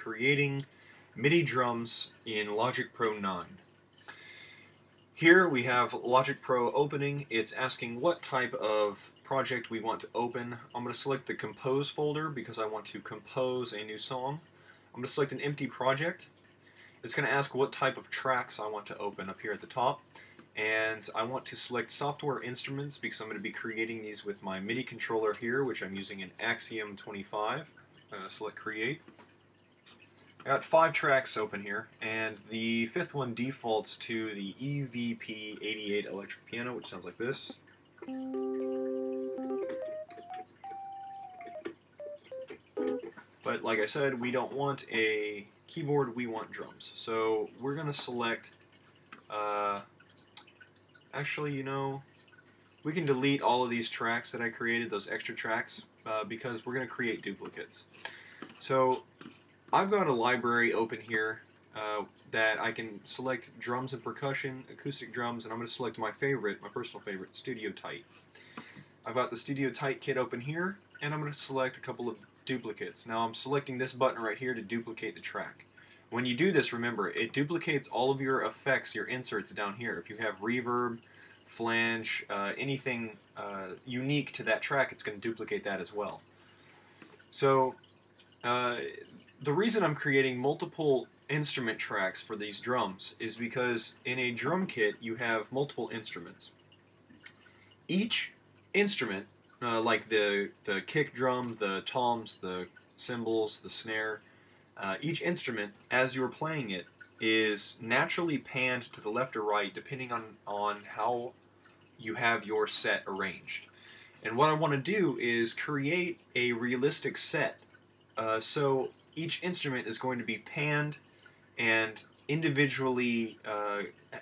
creating MIDI drums in Logic Pro 9. Here we have Logic Pro opening. It's asking what type of project we want to open. I'm going to select the Compose folder because I want to compose a new song. I'm going to select an empty project. It's going to ask what type of tracks I want to open up here at the top. And I want to select software instruments because I'm going to be creating these with my MIDI controller here, which I'm using an Axiom 25. Select Create. I got 5 tracks open here, and the 5th one defaults to the EVP88 electric piano, which sounds like this. But like I said, we don't want a keyboard, we want drums. So we're going to select, actually, you know, we can delete all of these tracks that I created, those extra tracks, because we're going to create duplicates. So I've got a library open here that I can select drums and percussion, acoustic drums, and I'm going to select my favorite, my personal favorite, Studio Tight. I've got the Studio Tight kit open here, and I'm going to select a couple of duplicates. Now I'm selecting this button right here to duplicate the track. When you do this, remember, it duplicates all of your effects, your inserts down here. If you have reverb, flange, anything unique to that track, it's going to duplicate that as well. So the reason I'm creating multiple instrument tracks for these drums is because in a drum kit you have multiple instruments. Each instrument, like the kick drum, the toms, the cymbals, the snare, each instrument, as you're playing it, is naturally panned to the left or right depending on how you have your set arranged. And what I want to do is create a realistic set. So each instrument is going to be panned and individually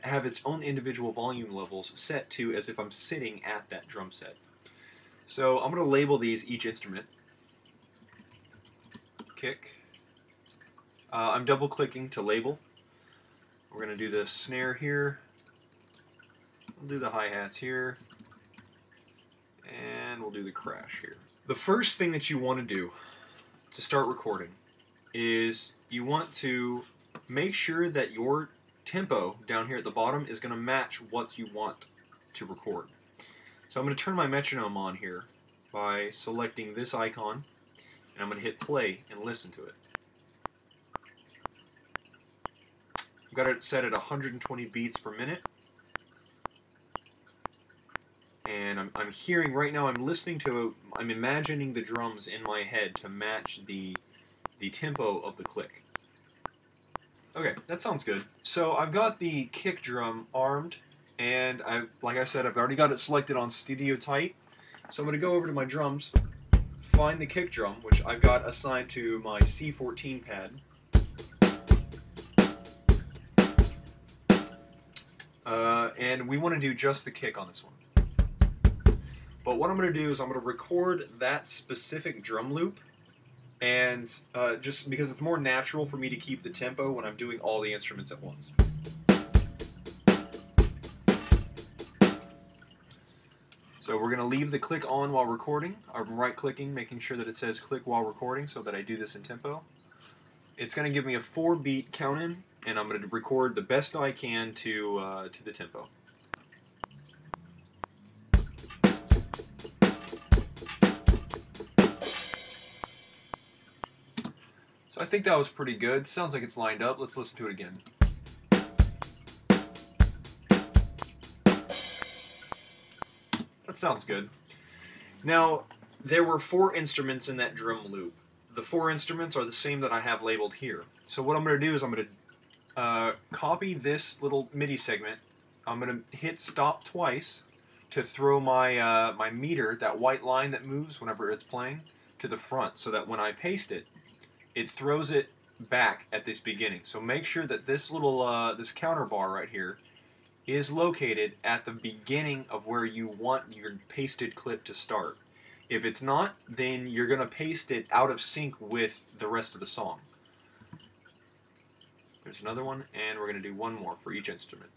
have its own individual volume levels set to as if I'm sitting at that drum set. So I'm going to label these each instrument. Kick. I'm double clicking to label. We're going to do the snare here. We'll do the hi-hats here. And we'll do the crash here. The first thing that you want to do to start recording is you want to make sure that your tempo down here at the bottom is going to match what you want to record. So I'm going to turn my metronome on here by selecting this icon, and I'm going to hit play and listen to it. I've got it set at 120 beats per minute, and I'm hearing right now, I'm imagining the drums in my head to match the tempo of the click. Okay, that sounds good. So I've got the kick drum armed, and like I said, I've already got it selected on Studio Tight. So I'm going to go over to my drums, find the kick drum, which I've got assigned to my C14 pad. And we want to do just the kick on this one. But what I'm going to do is I'm going to record that specific drum loop, and just because it's more natural for me to keep the tempo when I'm doing all the instruments at once. So we're going to leave the click on while recording. I'm right-clicking, making sure that it says click while recording so that I do this in tempo. It's going to give me a 4-beat count-in, and I'm going to record the best I can to the tempo. So I think that was pretty good. Sounds like it's lined up. Let's listen to it again. That sounds good. Now, there were 4 instruments in that drum loop. The 4 instruments are the same that I have labeled here. So what I'm going to do is I'm going to copy this little MIDI segment. I'm going to hit stop twice to throw my, my meter, that white line that moves whenever it's playing, to the front, so that when I paste it, it throws it back at this beginning. So make sure that this little this counter bar right here is located at the beginning of where you want your pasted clip to start. If it's not, then you're going to paste it out of sync with the rest of the song. There's another one, and we're going to do one more for each instrument.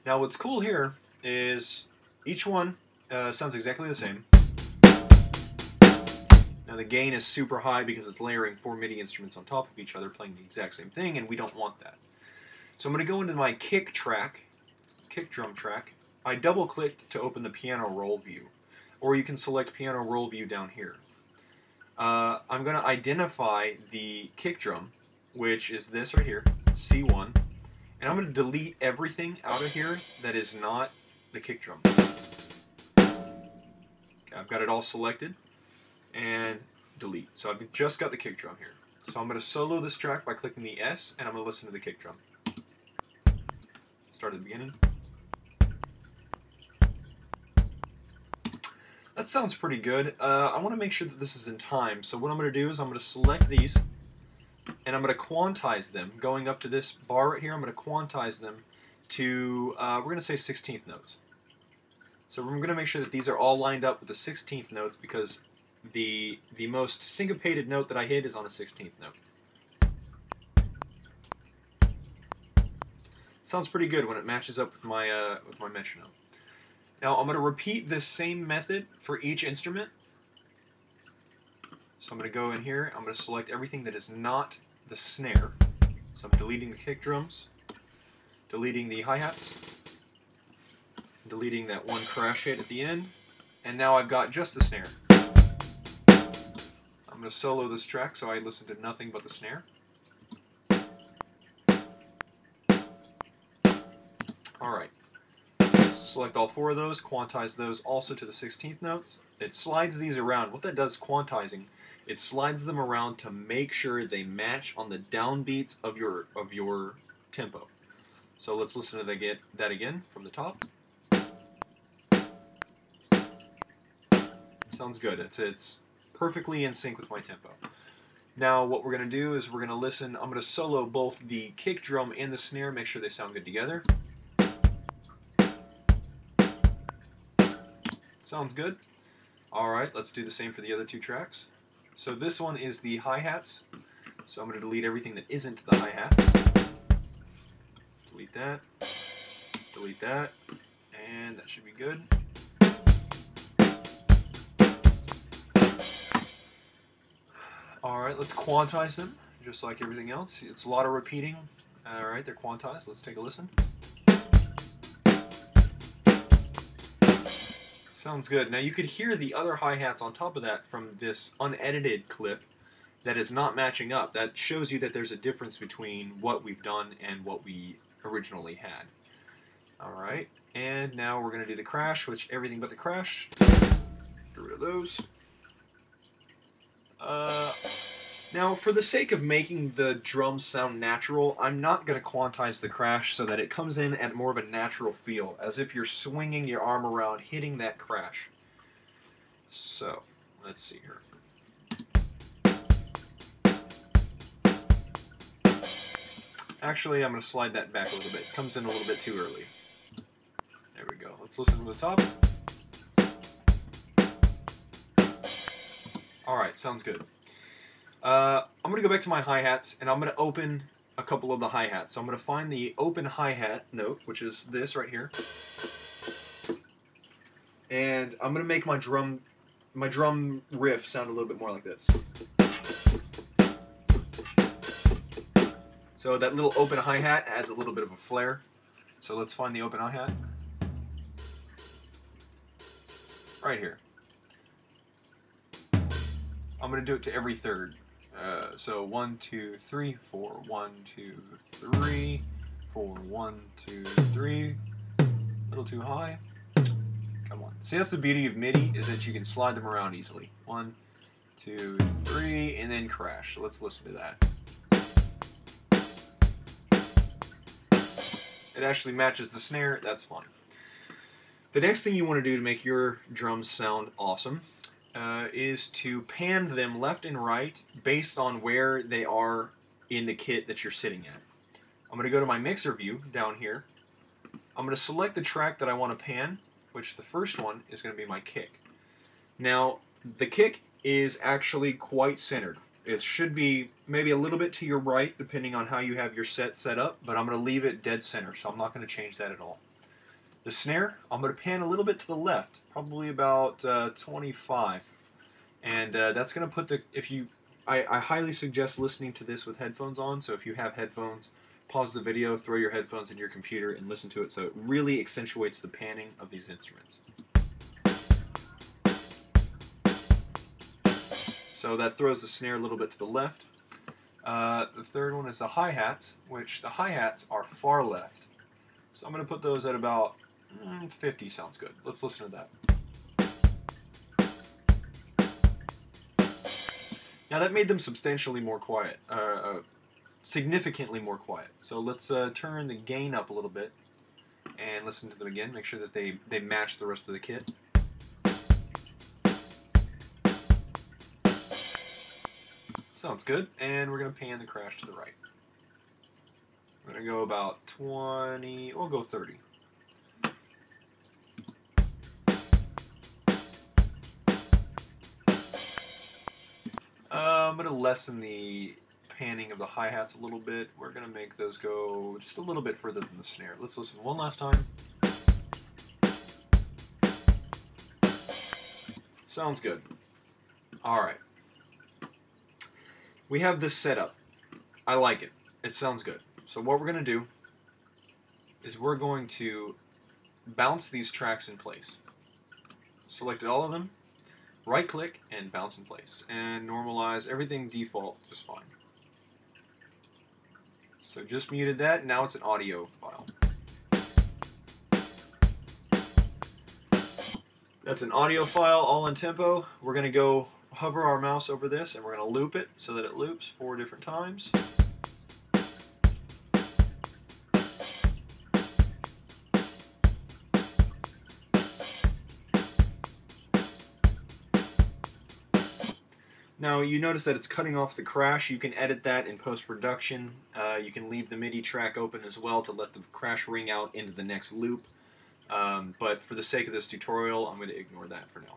Now what's cool here is each one sounds exactly the same. Now Now the gain is super high because it's layering 4 MIDI instruments on top of each other playing the exact same thing, and we don't want that. So I'm going to go into my kick drum track. I double-clicked to open the piano roll view, or you can select piano roll view down here. I'm going to identify the kick drum, which is this right here, C1, and I'm going to delete everything out of here that is not the kick drum. Okay, I've got it all selected, and delete. So I've just got the kick drum here. So I'm going to solo this track by clicking the S, and I'm going to listen to the kick drum. Start at the beginning. That sounds pretty good. I want to make sure that this is in time, so what I'm going to do is I'm going to select these, and I'm going to quantize them. Going up to this bar right here, I'm going to quantize them to, we're going to say 16th notes. So we're going to make sure that these are all lined up with the 16th notes, because the most syncopated note that I hit is on a 16th note. Sounds pretty good when it matches up with my metronome. Now I'm going to repeat this same method for each instrument. So I'm going to go in here, I'm going to select everything that is not the snare. So I'm deleting the kick drums, deleting the hi-hats, deleting that one crash hit at the end, and now I've got just the snare. I'm going to solo this track so I listen to nothing but the snare. Alright. Select all 4 of those, quantize those also to the 16th notes. It slides these around. What that does, quantizing, it slides them around to make sure they match on the downbeats of your tempo. So let's listen to that again from the top. Sounds good. It's perfectly in sync with my tempo. Now what we're going to do is we're going to listen. I'm going to solo both the kick drum and the snare, make sure they sound good together. Sounds good. Alright, let's do the same for the other 2 tracks. So this one is the hi-hats. So I'm going to delete everything that isn't the hi-hats. Delete that. Delete that. And that should be good. Alright, let's quantize them, just like everything else. It's a lot of repeating. Alright, they're quantized. Let's take a listen. Sounds good. Now you could hear the other hi-hats on top of that from this unedited clip that is not matching up. That shows you that there's a difference between what we've done and what we originally had. Alright, and now we're going to do the crash, which everything but the crash. Get rid of those. Now, for the sake of making the drums sound natural, I'm not going to quantize the crash so that it comes in at more of a natural feel, as if you're swinging your arm around, hitting that crash. So, let's see here. Actually, I'm going to slide that back a little bit. It comes in a little bit too early. There we go. Let's listen from the top. Alright, sounds good. I'm going to go back to my hi-hats, and I'm going to open a couple of the hi-hats. So I'm going to find the open hi-hat note, which is this right here. And I'm going to make my drum riff sound a little bit more like this. So that little open hi-hat adds a little bit of a flair. So let's find the open hi-hat. Right here. I'm going to do it to every third. So 1, 2, 3, 4, 1, 2, 3, 4, 1, 2, 3. A little too high. Come on. See, that's the beauty of MIDI, is that you can slide them around easily. 1, 2, 3, and then crash. So let's listen to that. It actually matches the snare. That's fine. The next thing you want to do to make your drums sound awesome is to pan them left and right based on where they are in the kit that you're sitting at. I'm going to go to my mixer view down here. I'm going to select the track that I want to pan, which the first one is going to be my kick. Now, the kick is actually quite centered. It should be maybe a little bit to your right, depending on how you have your set up, but I'm going to leave it dead center, so I'm not going to change that at all. The snare, I'm going to pan a little bit to the left, probably about 25. And that's going to put the, I highly suggest listening to this with headphones on, so if you have headphones, pause the video, throw your headphones in your computer, and listen to it, so it really accentuates the panning of these instruments. So that throws the snare a little bit to the left. The third one is the hi-hats, which the hi-hats are far left. So I'm going to put those at about 50 sounds good. Let's listen to that. Now that made them substantially more quiet, significantly more quiet. So let's turn the gain up a little bit and listen to them again. Make sure that they match the rest of the kit. Sounds good. And we're going to pan the crash to the right. We're going to go about 20, we'll go 30. I'm going to lessen the panning of the hi-hats a little bit. We're going to make those go just a little bit further than the snare. Let's listen one last time. Sounds good. Alright. We have this set up. I like it. It sounds good. So what we're going to do is we're going to bounce these tracks in place. Selected all of them. Right click and bounce in place and normalize everything default just fine. So just muted that, now it's an audio file. That's an audio file all in tempo. We're going to go hover our mouse over this and we're going to loop it so that it loops 4 different times. Now you notice that it's cutting off the crash. You can edit that in post-production. You can leave the MIDI track open as well to let the crash ring out into the next loop. But for the sake of this tutorial, I'm going to ignore that for now.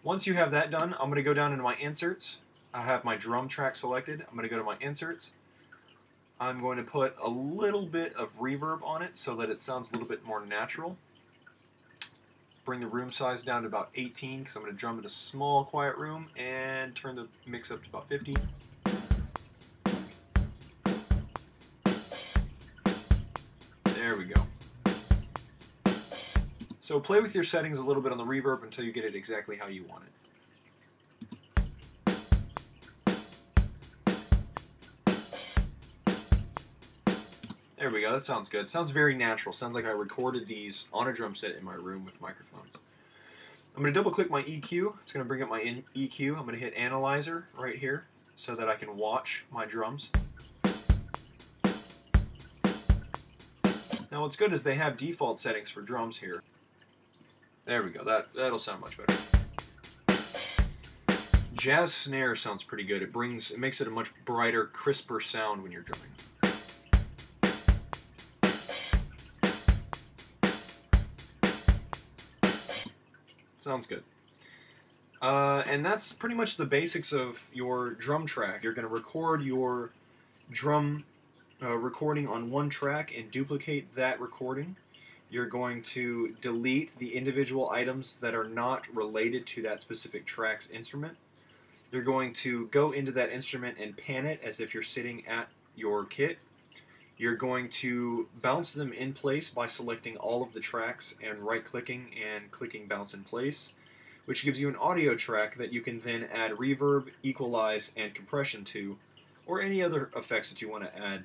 Once you have that done, I'm going to go down into my inserts. I have my drum track selected. I'm going to go to my inserts. I'm going to put a little bit of reverb on it so that it sounds a little bit more natural. Bring the room size down to about 18 because I'm going to drum in a small quiet room and turn the mix up to about 50. There we go. So play with your settings a little bit on the reverb until you get it exactly how you want it. There we go, that sounds good. Sounds very natural. Sounds like I recorded these on a drum set in my room with microphones. I'm going to double click my EQ. It's going to bring up my EQ. I'm going to hit Analyzer right here so that I can watch my drums. Now what's good is they have default settings for drums here. There we go, that'll sound much better. Jazz snare sounds pretty good. It makes it a much brighter, crisper sound when you're drumming. Sounds good. And that's pretty much the basics of your drum track. You're going to record your drum recording on one track and duplicate that recording. You're going to delete the individual items that are not related to that specific track's instrument. You're going to go into that instrument and pan it as if you're sitting at your kit. You're going to bounce them in place by selecting all of the tracks and right-clicking and clicking bounce in place, which gives you an audio track that you can then add reverb, equalize, and compression to, or any other effects that you want to add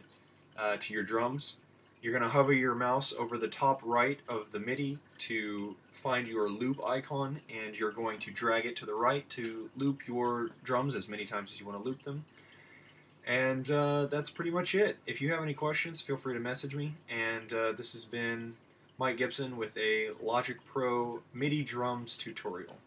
to your drums. You're going to hover your mouse over the top right of the MIDI to find your loop icon, and you're going to drag it to the right to loop your drums as many times as you want to loop them. And that's pretty much it. If you have any questions, feel free to message me. And this has been Mike Gibson with a Logic Pro MIDI drums tutorial.